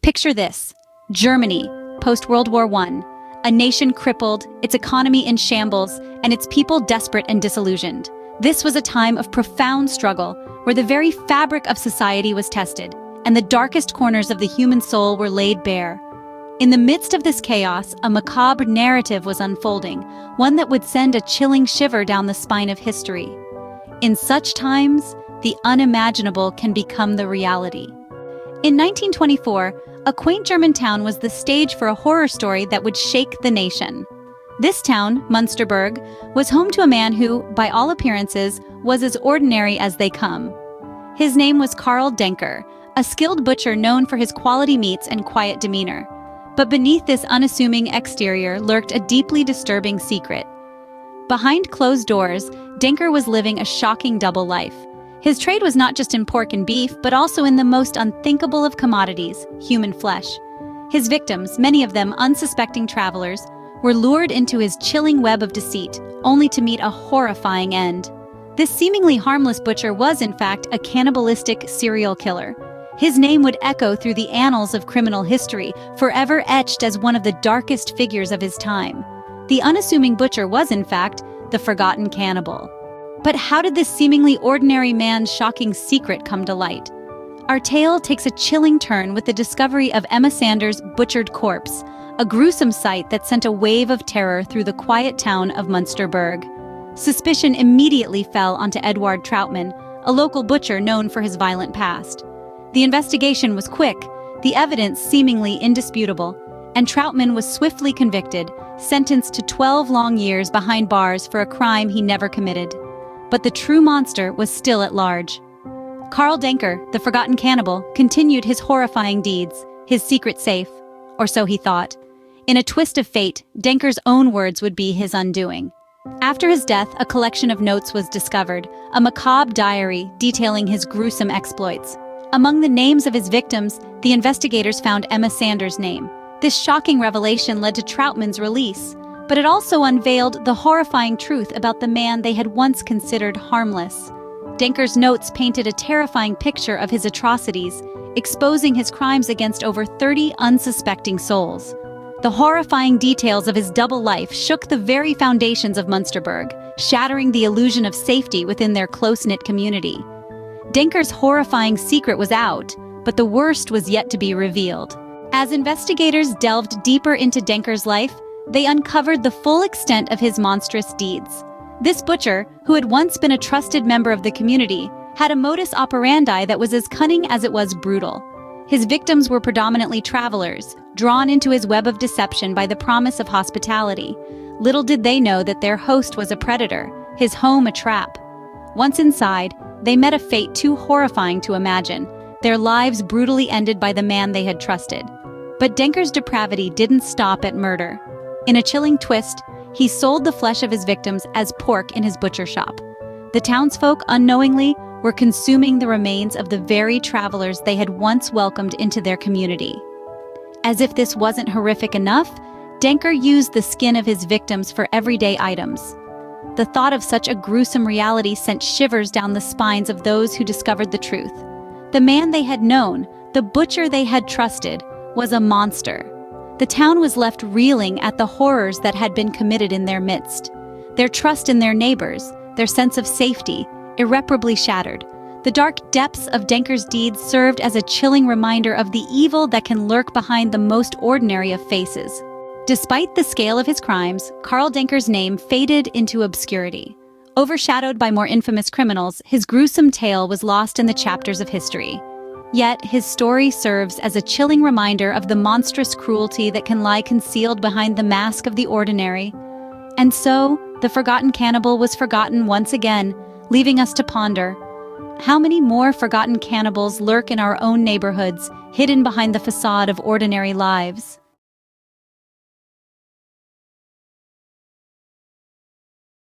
Picture this: Germany, post-World War I, a nation crippled, its economy in shambles, and its people desperate and disillusioned. This was a time of profound struggle, where the very fabric of society was tested, and the darkest corners of the human soul were laid bare. In the midst of this chaos, a macabre narrative was unfolding, one that would send a chilling shiver down the spine of history. In such times, the unimaginable can become the reality. In 1924, a quaint German town was the stage for a horror story that would shake the nation. This town, Munsterburg, was home to a man who, by all appearances, was as ordinary as they come. His name was Carl Denker, a skilled butcher known for his quality meats and quiet demeanor. But beneath this unassuming exterior lurked a deeply disturbing secret. Behind closed doors, Denker was living a shocking double life. His trade was not just in pork and beef, but also in the most unthinkable of commodities, human flesh. His victims, many of them unsuspecting travelers, were lured into his chilling web of deceit, only to meet a horrifying end. This seemingly harmless butcher was, in fact, a cannibalistic serial killer. His name would echo through the annals of criminal history, forever etched as one of the darkest figures of his time. The unassuming butcher was, in fact, the Forgotten Cannibal. But how did this seemingly ordinary man's shocking secret come to light? Our tale takes a chilling turn with the discovery of Emma Sanders' butchered corpse, a gruesome sight that sent a wave of terror through the quiet town of Munsterburg. Suspicion immediately fell onto Eduard Troutman, a local butcher known for his violent past. The investigation was quick, the evidence seemingly indisputable, and Troutman was swiftly convicted, sentenced to 12 long years behind bars for a crime he never committed. But the true monster was still at large. Carl Denker, the Forgotten Cannibal, continued his horrifying deeds, his secret safe, or so he thought. In a twist of fate, Denker's own words would be his undoing. After his death, a collection of notes was discovered, a macabre diary detailing his gruesome exploits. Among the names of his victims, the investigators found Emma Sanders' name. This shocking revelation led to Troutman's release, but it also unveiled the horrifying truth about the man they had once considered harmless. Denker's notes painted a terrifying picture of his atrocities, exposing his crimes against over 30 unsuspecting souls. The horrifying details of his double life shook the very foundations of Munsterburg, shattering the illusion of safety within their close-knit community. Denker's horrifying secret was out, but the worst was yet to be revealed. As investigators delved deeper into Denker's life, they uncovered the full extent of his monstrous deeds. This butcher, who had once been a trusted member of the community, had a modus operandi that was as cunning as it was brutal. His victims were predominantly travelers, drawn into his web of deception by the promise of hospitality. Little did they know that their host was a predator, his home a trap. Once inside, they met a fate too horrifying to imagine, their lives brutally ended by the man they had trusted. But Denker's depravity didn't stop at murder. In a chilling twist, he sold the flesh of his victims as pork in his butcher shop. The townsfolk, unknowingly, were consuming the remains of the very travelers they had once welcomed into their community. As if this wasn't horrific enough, Denker used the skin of his victims for everyday items. The thought of such a gruesome reality sent shivers down the spines of those who discovered the truth. The man they had known, the butcher they had trusted, was a monster. The town was left reeling at the horrors that had been committed in their midst. Their trust in their neighbors, their sense of safety, irreparably shattered. The dark depths of Denker's deeds served as a chilling reminder of the evil that can lurk behind the most ordinary of faces. Despite the scale of his crimes, Carl Denker's name faded into obscurity. Overshadowed by more infamous criminals, his gruesome tale was lost in the chapters of history. Yet, his story serves as a chilling reminder of the monstrous cruelty that can lie concealed behind the mask of the ordinary. And so, the Forgotten Cannibal was forgotten once again, leaving us to ponder. How many more forgotten cannibals lurk in our own neighborhoods, hidden behind the facade of ordinary lives?